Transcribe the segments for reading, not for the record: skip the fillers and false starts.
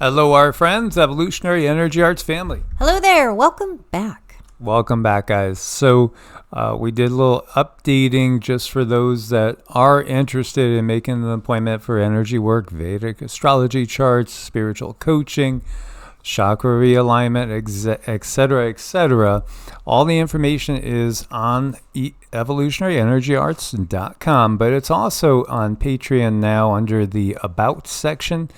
Hello, our friends, Evolutionary Energy Arts family. Hello there. Welcome back. Welcome back, guys. So we did a little updating just for those that are interested in making an appointment for energy work, Vedic astrology charts, spiritual coaching, chakra realignment, etc., etc. All the information is on evolutionaryenergyarts.com, but it's also on Patreon now under the About section.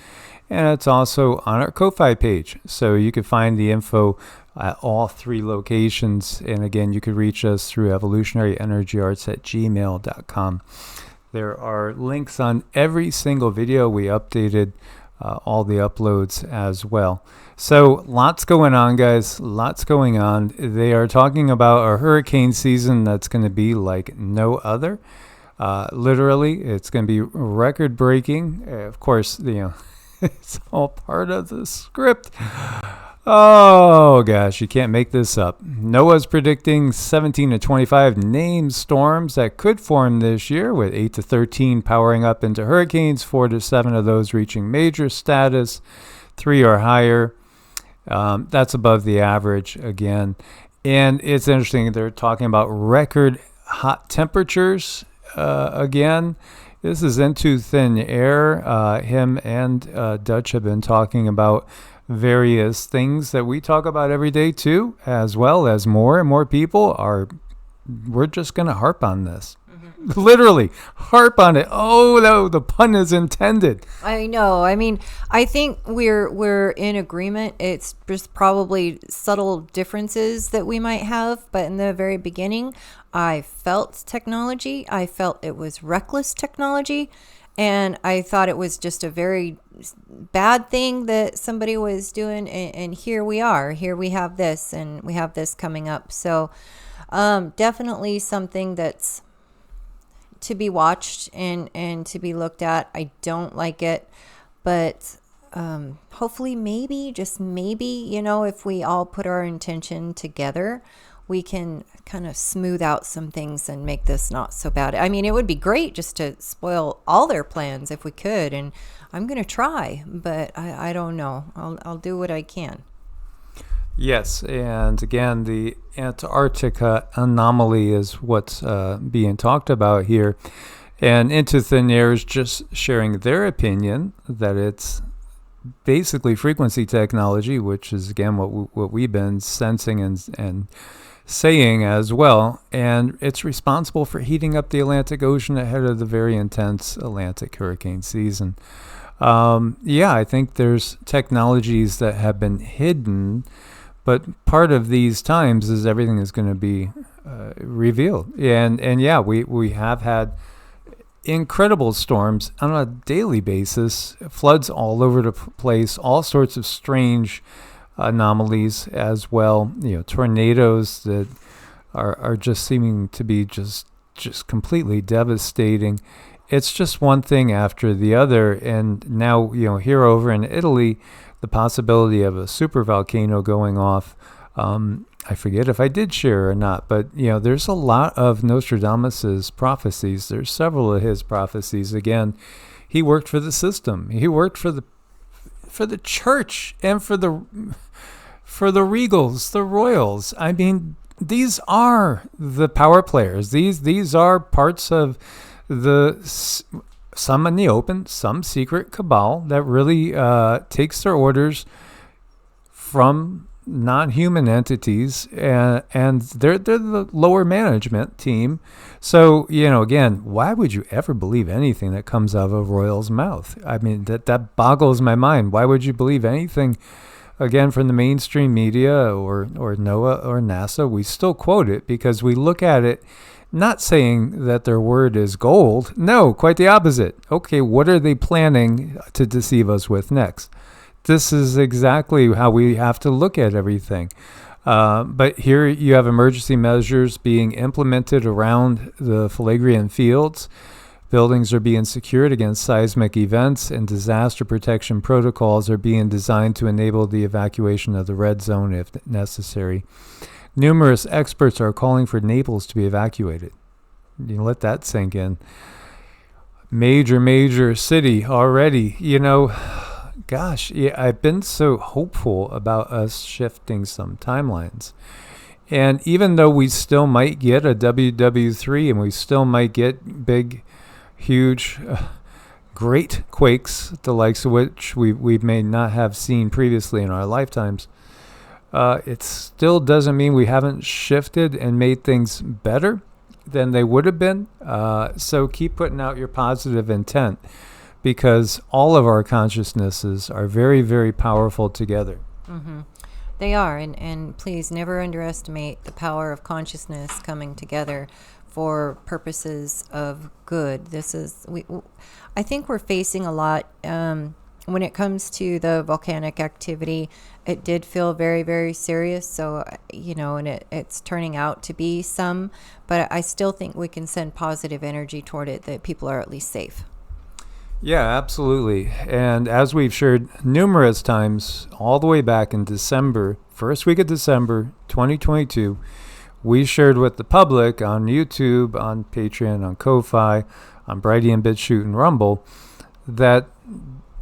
And it's also on our Ko-Fi page. So you can find the info at all three locations. And again, you could reach us through evolutionaryenergyarts@gmail.com. There are links on every single video. We updated all the uploads as well. So lots going on, guys. Lots going on. They are talking about a hurricane season that's going to be like no other. Literally, it's going to be record-breaking. Of course, it's all part of the script. Oh, gosh, you can't make this up. NOAA's predicting 17 to 25 named storms that could form this year, with 8 to 13 powering up into hurricanes, 4 to 7 of those reaching major status, 3 or higher. That's above the average again. And it's interesting, they're talking about record hot temperatures again. This is Into Thin Air. Him and Dutch have been talking about various things that we talk about every day too, as well as more and more people are. We're just going to harp on this. Mm-hmm. Literally, harp on it. Oh, no, the pun is intended. I know. I mean, I think we're in agreement. It's just probably subtle differences that we might have. But in the very beginning, I felt technology. I felt it was reckless technology. And I thought it was just a very bad thing that somebody was doing. And here we are. Here we have this, and we have this coming up. So definitely something that's to be watched and to be looked at. I don't like it, but hopefully maybe, just maybe, if we all put our intention together, we can kind of smooth out some things and make this not so bad. I mean, it would be great just to spoil all their plans if we could, and I'm going to try, but I don't know. I'll do what I can. Yes, and again, the Antarctica anomaly is what's being talked about here. And Into Thin Air is just sharing their opinion that it's basically frequency technology, which is, again, what we've been sensing and saying as well. And it's responsible for heating up the Atlantic Ocean ahead of the very intense Atlantic hurricane season. I think there's technologies that have been hidden, but part of these times is everything is going to be revealed. And we have had incredible storms on a daily basis, floods all over the place, all sorts of strange anomalies as well. Tornadoes that are just seeming to be just completely devastating. It's just one thing after the other. And now, here over in Italy, the possibility of a super volcano going off. I forget if I did share or not, but there's a lot of Nostradamus's prophecies. There's several of his prophecies. Again, he worked for the system. He worked for the church and for the regals, the royals. I mean, these are the power players. These are parts of some in the open, some secret cabal that really takes their orders from non-human entities, and they're the lower management team. So, again, why would you ever believe anything that comes out of a royal's mouth? I mean, that boggles my mind. Why would you believe anything, again, from the mainstream media or NOAA or NASA? We still quote it because we look at it not saying that their word is gold. No, quite the opposite. Okay, what are they planning to deceive us with next? This is exactly how we have to look at everything. But here you have emergency measures being implemented around the Phlegraean fields. Buildings are being secured against seismic events, and disaster protection protocols are being designed to enable the evacuation of the red zone if necessary. Numerous experts are calling for Naples to be evacuated. You let that sink in. Major city already, gosh, yeah, I've been so hopeful about us shifting some timelines. And even though we still might get a WW3 and we still might get big, huge, great quakes, the likes of which we may not have seen previously in our lifetimes, it still doesn't mean we haven't shifted and made things better than they would have been. So keep putting out your positive intent, because all of our consciousnesses are very, very powerful together. Mm-hmm. They are, and please never underestimate the power of consciousness coming together for purposes of good. I think we're facing a lot when it comes to the volcanic activity. It did feel very, very serious. So, and it's turning out to be some, but I still think we can send positive energy toward it, that people are at least safe. Yeah, absolutely. And as we've shared numerous times, all the way back in December, first week of December 2022, we shared with the public on YouTube, on Patreon, on Ko-Fi, on Brighty and BitChute and Rumble, that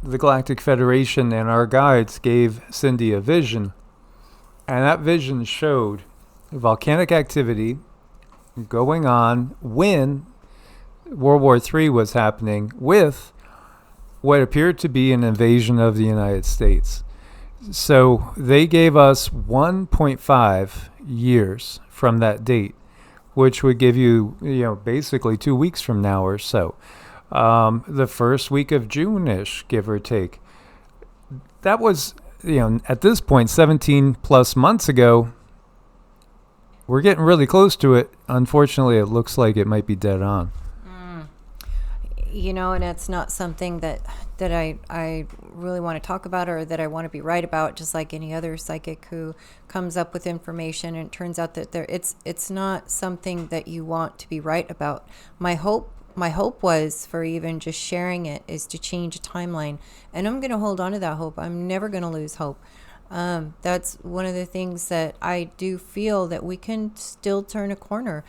the Galactic Federation and our guides gave Cindy a vision. And that vision showed volcanic activity going on when World War III was happening, with what appeared to be an invasion of the United States. So they gave us 1.5 years from that date, which would give you, basically 2 weeks from now or so. The first week of June-ish, give or take. That was, at this point, 17 plus months ago. We're getting really close to it. Unfortunately, it looks like it might be dead on. And it's not something that I really want to talk about, or that I want to be right about, just like any other psychic who comes up with information and it turns out that it's not something that you want to be right about. My hope was, for even just sharing it, is to change a timeline, and I'm going to hold on to that hope. I'm never going to lose hope. That's one of the things that I do feel, that we can still turn a corner.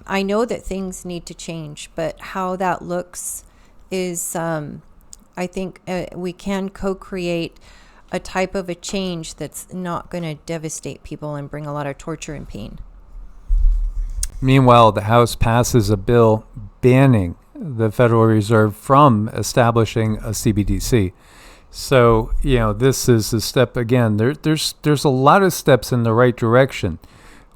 I know that things need to change, but how that looks is, I think we can co-create a type of a change that's not going to devastate people and bring a lot of torture and pain. Meanwhile, the House passes a bill banning the Federal Reserve from establishing a CBDC. So, this is a step, again, there's a lot of steps in the right direction,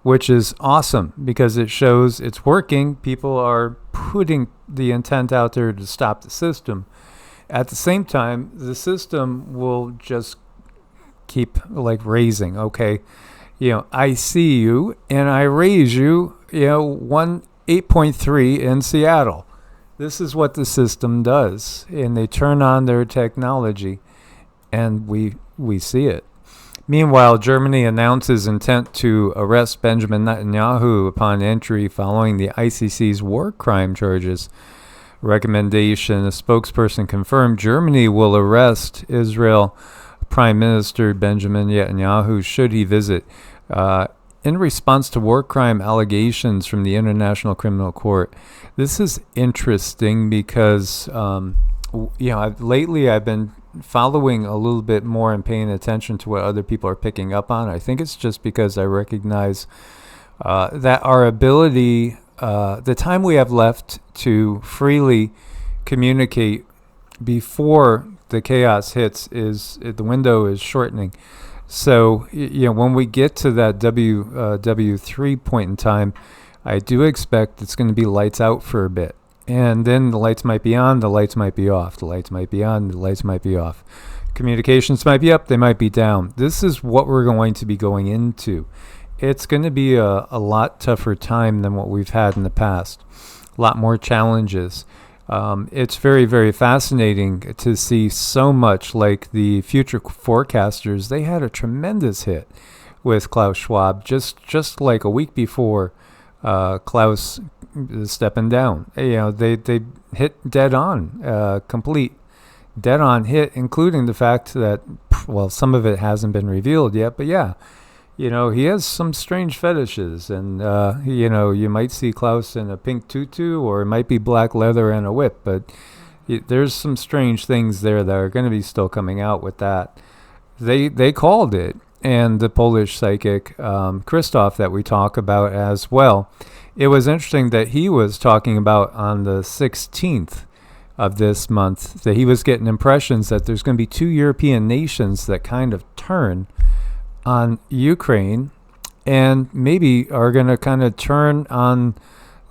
which is awesome, because it shows it's working. People are putting the intent out there to stop the system. At the same time, the system will just keep raising. Okay, I see you and I raise you, 8.3 in Seattle. This is what the system does, and they turn on their technology, and we see it. Meanwhile, Germany announces intent to arrest Benjamin Netanyahu upon entry following the ICC's war crime charges. Recommendation: a spokesperson confirmed Germany will arrest Israel Prime Minister Benjamin Netanyahu should he visit, in response to war crime allegations from the International Criminal Court. This is interesting because, lately I've been following a little bit more and paying attention to what other people are picking up on. I think it's just because I recognize that our ability, the time we have left to freely communicate before the chaos hits, the window is shortening. So, when we get to that WW3 point in time, I do expect it's going to be lights out for a bit. And then the lights might be on, the lights might be off, the lights might be on, the lights might be off. Communications might be up, they might be down. This is what we're going to be going into. It's going to be a lot tougher time than what we've had in the past. A lot more challenges. It's very, very fascinating to see so much, like the future forecasters. They had a tremendous hit with Klaus Schwab just like a week before Klaus stepping down. They hit dead on, complete dead on hit, including the fact that, some of it hasn't been revealed yet, but yeah, he has some strange fetishes, and you might see Klaus in a pink tutu, or it might be black leather and a whip, but There's some strange things there that are going to be still coming out with that. They called it, and the Polish psychic Christoph that we talk about as well. It was interesting that he was talking about on the 16th of this month that he was getting impressions that there's going to be 2 European nations that kind of turn on Ukraine and maybe are going to kind of turn on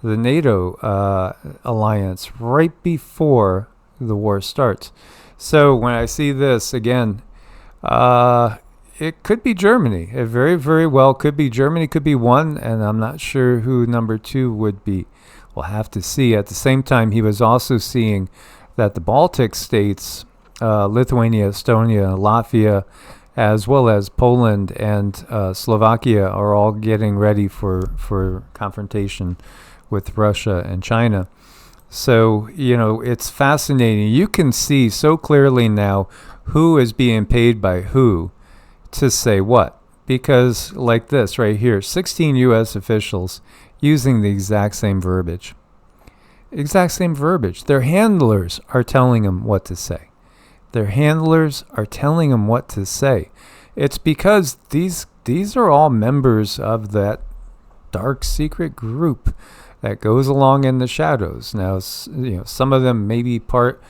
the NATO alliance right before the war starts. So when I see this again, it could be Germany. It very, very well could be Germany, could be one, and I'm not sure who number 2 would be. We'll have to see. At the same time, he was also seeing that the Baltic states, Lithuania, Estonia, Latvia, as well as Poland and Slovakia are all getting ready for confrontation with Russia and China. So, it's fascinating. You can see so clearly now who is being paid by who to say what. Because like this right here, 16 U.S. officials using the exact same verbiage. Exact same verbiage. Their handlers are telling them what to say. Their handlers are telling them what to say. It's because these are all members of that dark secret group that goes along in the shadows. Now, some of them may be part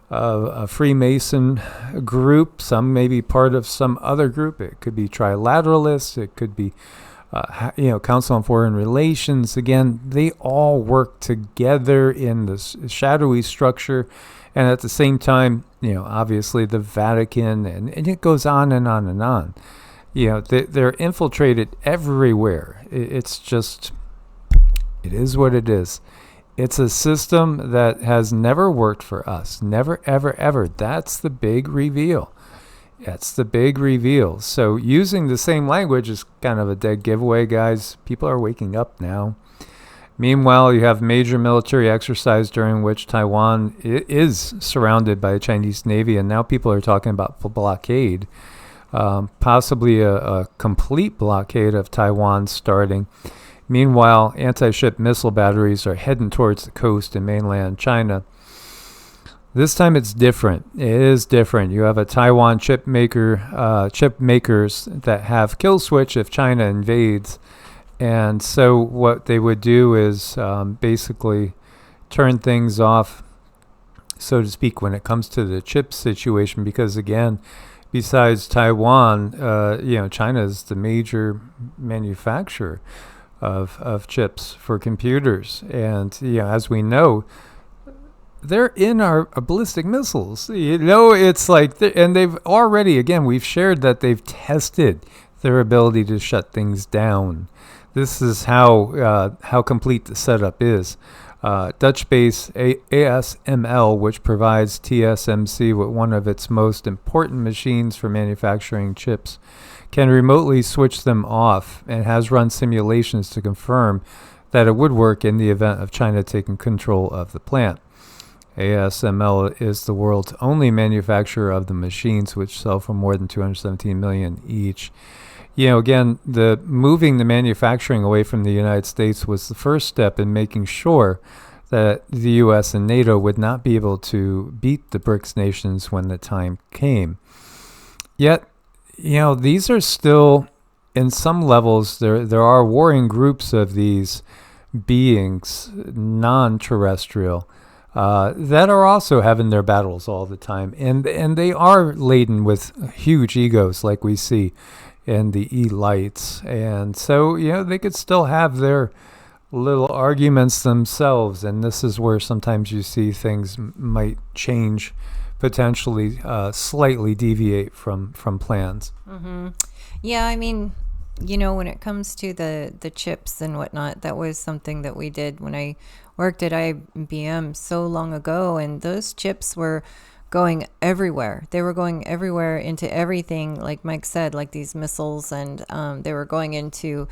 of a Freemason group. Some may be part of some other group. It could be trilateralists. It could be, Council on Foreign Relations. Again, they all work together in this shadowy structure. And at the same time, obviously the Vatican, and it goes on and on and on. They're infiltrated everywhere. It's just, it is what it is. It's a system that has never worked for us. Never, ever, ever. That's the big reveal. That's the big reveal. So using the same language is kind of a dead giveaway, guys. People are waking up now. Meanwhile, you have major military exercise during which Taiwan is surrounded by the Chinese Navy, and now people are talking about blockade, possibly a complete blockade of Taiwan starting. Meanwhile, anti-ship missile batteries are heading towards the coast in mainland China. This time it's different. It is different. You have a Taiwan chip makers that have kill switch if China invades. And so what they would do is basically turn things off, so to speak, when it comes to the chip situation. Because again, besides Taiwan, China is the major manufacturer of chips for computers. And as we know, they're in our ballistic missiles. It's like, and they've already, again, we've shared that they've tested their ability to shut things down. This is how complete the setup is. Dutch-based ASML, which provides TSMC with one of its most important machines for manufacturing chips, can remotely switch them off and has run simulations to confirm that it would work in the event of China taking control of the plant. ASML is the world's only manufacturer of the machines, which sell for more than 217 million each. Again, the moving the manufacturing away from the United States was the first step in making sure that the U.S. and NATO would not be able to beat the BRICS nations when the time came. Yet, these are still, in some levels, there are warring groups of these beings, non-terrestrial, that are also having their battles all the time. And they are laden with huge egos, like we see in the elites. And so, they could still have their little arguments themselves. And this is where sometimes you see things might change, potentially slightly deviate from plans. Mm-hmm. Yeah, I mean, when it comes to the chips and whatnot, that was something that we did when I worked at IBM so long ago. And those chips were going everywhere. They were going everywhere into everything, like Mike said, like these missiles, and they were going into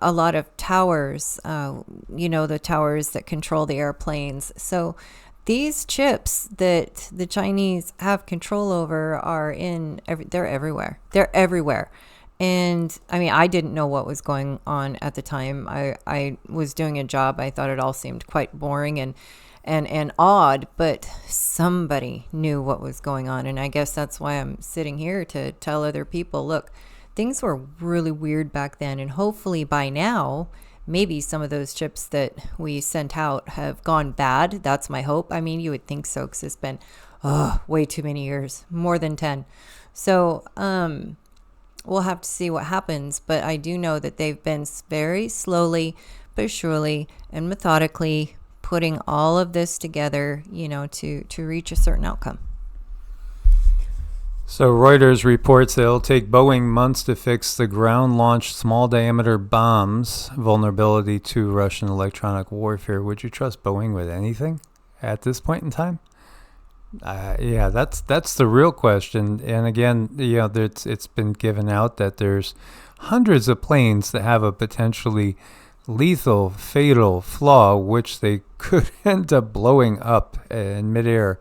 a lot of towers, the towers that control the airplanes. So these chips that the Chinese have control over are they're everywhere. They're everywhere. And I mean, I didn't know what was going on at the time. I was doing a job. I thought it all seemed quite boring. and odd, but somebody knew what was going on. And I guess that's why I'm sitting here to tell other people, look, things were really weird back then. And hopefully by now, maybe some of those chips that we sent out have gone bad. That's my hope. I mean, you would think so, because it's been way too many years, more than 10. So we'll have to see what happens. But I do know that they've been very slowly but surely and methodically putting all of this together, to reach a certain outcome. So Reuters reports it'll take Boeing months to fix the ground-launched small-diameter bombs vulnerability to Russian electronic warfare. Would you trust Boeing with anything at this point in time? Yeah, that's the real question. And again, it's been given out that there's hundreds of planes that have a potentially lethal, fatal flaw, which they could end up blowing up in midair.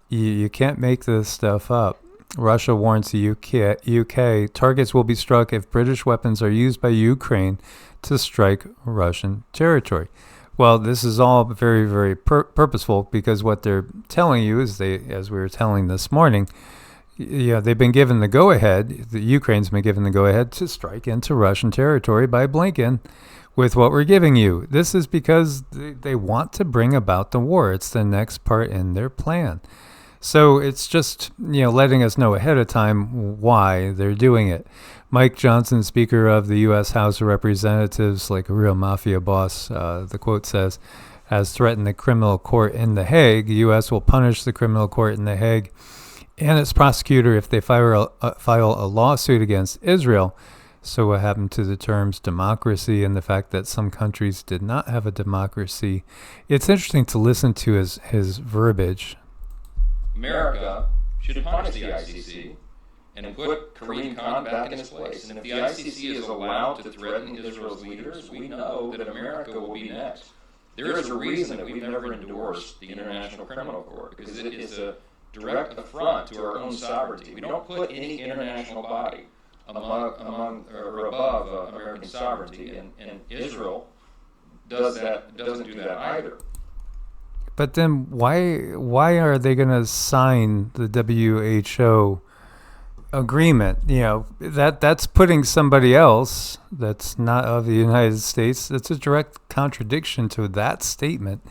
You can't make this stuff up. Russia warns the UK targets will be struck if British weapons are used by Ukraine to strike Russian territory. Well, this is all very, very purposeful, because what they're telling you is as we were telling this morning, they've been given the go-ahead, the Ukraine's been given the go-ahead to strike into Russian territory by Blinken with what we're giving you. This is because they want to bring about the war. It's the next part in their plan. So it's just, letting us know ahead of time why they're doing it. Mike Johnson, Speaker of the U.S. House of Representatives, like a real mafia boss, the quote says, has threatened the criminal court in The Hague. The U.S. will punish the criminal court in The Hague and its prosecutor if they file a lawsuit against Israel. So what happened to the terms democracy and the fact that some countries did not have a democracy? It's interesting to listen to his verbiage. America should punish the ICC and put Korean Khan back in his place. And if the ICC is allowed to threaten Israel's leaders, we know that America will be next. There is a reason that we've never endorsed the International Criminal Court, because it is a direct affront to our own sovereignty. We don't put any international body among or above American sovereignty, and Israel doesn't do that either. But then why are they going to sign the WHO agreement? That's putting somebody else that's not of the United States. That's a direct contradiction to that statement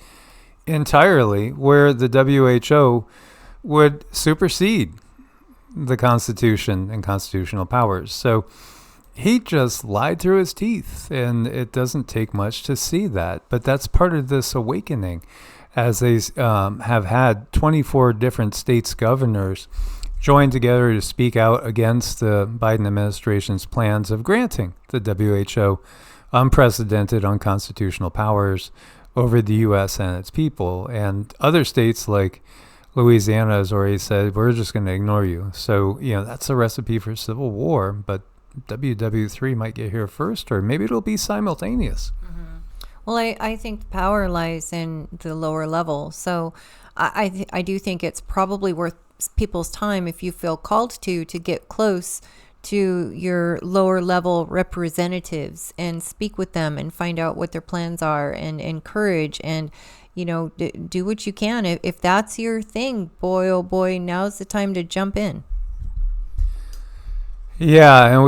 entirely, where the WHO would supersede the Constitution and constitutional powers. So he just lied through his teeth, and it doesn't take much to see that. But that's part of this awakening, as they have had 24 different states' governors join together to speak out against the Biden administration's plans of granting the WHO unprecedented unconstitutional powers over the U.S. and its people. And other states like Louisiana has already said, we're just going to ignore you. So, that's a recipe for civil war, but WW3 might get here first, or maybe it'll be simultaneous. Mm-hmm. Well, I think the power lies in the lower level. So I do think it's probably worth people's time, if you feel called to get close to your lower level representatives and speak with them and find out what their plans are, and encourage and do what you can. If that's your thing, boy, oh boy, now's the time to jump in. Yeah, and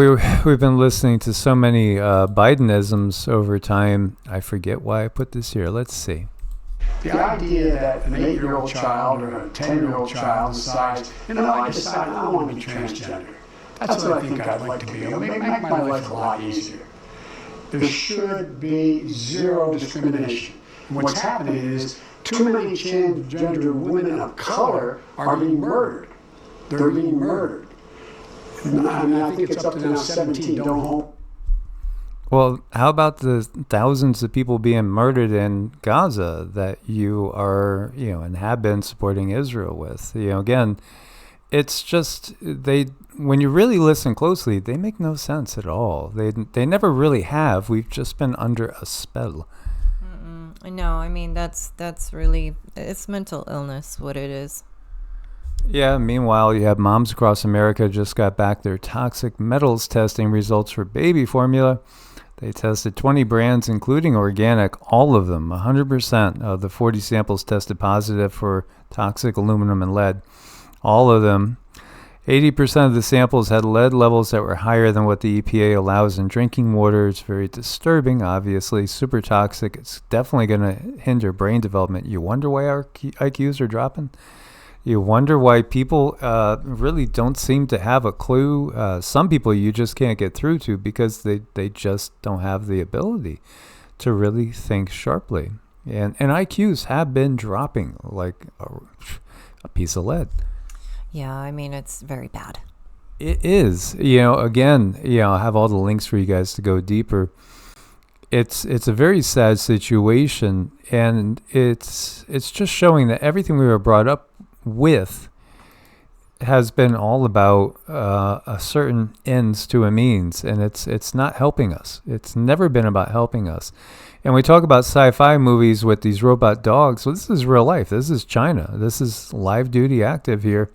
we've been listening to so many Bidenisms over time. I forget why I put this here. Let's see. The idea that an 8-year-old child or a 10-year-old child decides, I decide I want to be transgender. That's what I think I'd like to be. It'll make my life a lot easier. There should be zero discrimination. And what's happening is too many transgender women of color are being murdered. They're being murdered. And I think it's up to now 17, don't hold. Well, how about the thousands of people being murdered in Gaza that you are, and have been supporting Israel with? Again, it's just when you really listen closely, they make no sense at all. They never really have. We've just been under a spell. No, I mean, that's really, it's mental illness, what it is. Yeah, meanwhile, you have moms across America just got back their toxic metals testing results for baby formula. They tested 20 brands, including organic, all of them. 100% of the 40 samples tested positive for toxic aluminum and lead. All of them. 80% of the samples had lead levels that were higher than what the EPA allows in drinking water. It's very disturbing, obviously. Super toxic. It's definitely going to hinder brain development. You wonder why our IQs are dropping? You wonder why people really don't seem to have a clue. Some people you just can't get through to because they just don't have the ability to really think sharply. And IQs have been dropping like a piece of lead. Yeah, I mean, it's very bad. It is. Again, I have all the links for you guys to go deeper. It's a very sad situation, and it's just showing that everything we were brought up with has been all about a certain ends to a means, and it's not helping us. It's never been about helping us. And we talk about sci-fi movies with these robot dogs. So this is real life. This is China. This is live duty active here.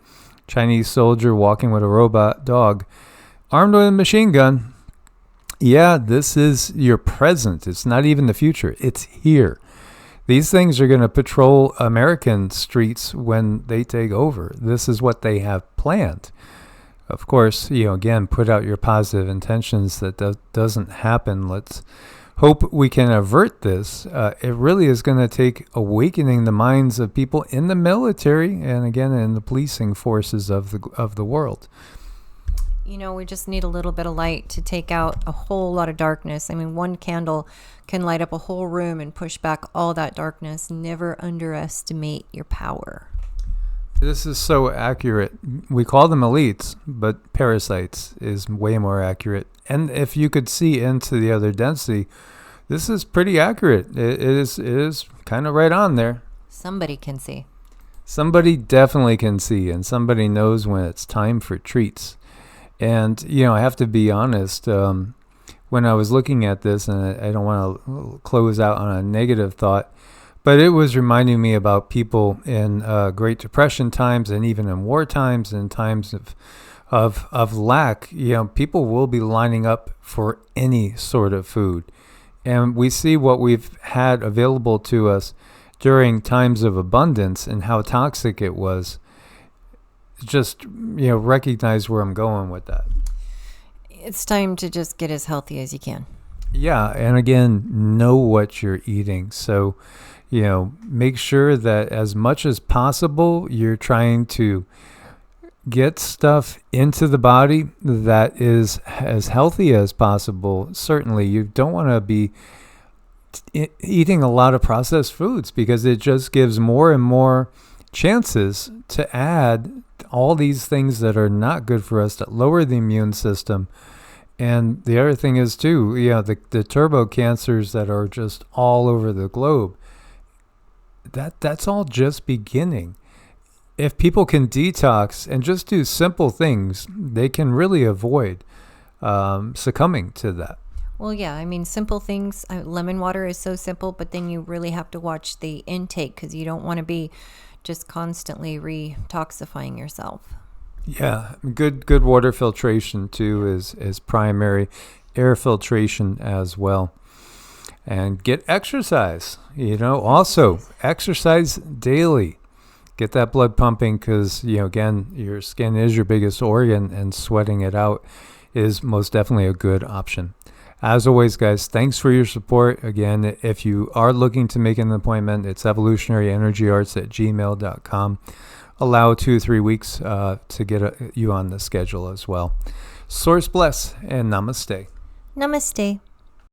Chinese soldier walking with a robot dog armed with a machine gun. Yeah, this is your present. It's not even the future. It's here. These things are going to patrol American streets when they take over. This is what they have planned. Of course, again, put out your positive intentions. That doesn't happen. Let's hope we can avert this. It really is going to take awakening the minds of people in the military and, again, in the policing forces of the world. We just need a little bit of light to take out a whole lot of darkness. I mean, one candle can light up a whole room and push back all that darkness. Never underestimate your power. This is so accurate. We call them elites, but parasites is way more accurate. And if you could see into the other density, this is pretty accurate. It is kind of right on there. Somebody can see. Somebody definitely can see, and somebody knows when it's time for treats. And, I have to be honest, when I was looking at this, and I don't want to close out on a negative thought, but it was reminding me about people in Great Depression times and even in war times and times of lack. People will be lining up for any sort of food. And we see what we've had available to us during times of abundance and how toxic it was. Just, recognize where I'm going with that. It's time to just get as healthy as you can. Yeah, and again, know what you're eating. So, make sure that as much as possible, you're trying to get stuff into the body that is as healthy as possible. Certainly, you don't want to be eating a lot of processed foods because it just gives more and more chances to add all these things that are not good for us, that lower the immune system. And the other thing is too, the turbo cancers that are just all over the globe, that's all just beginning. If people can detox and just do simple things, they can really avoid succumbing to that. Well, yeah, I mean, simple things. Lemon water is so simple, but then you really have to watch the intake because you don't want to be just constantly re-toxifying yourself. Yeah, good water filtration too is primary. Air filtration as well. And get exercise. Also exercise daily. Get that blood pumping because, again, your skin is your biggest organ and sweating it out is most definitely a good option. As always, guys, thanks for your support. Again, if you are looking to make an appointment, it's evolutionaryenergyarts@gmail.com. Allow 2 or 3 weeks to get you on the schedule as well. Source bless and namaste. Namaste.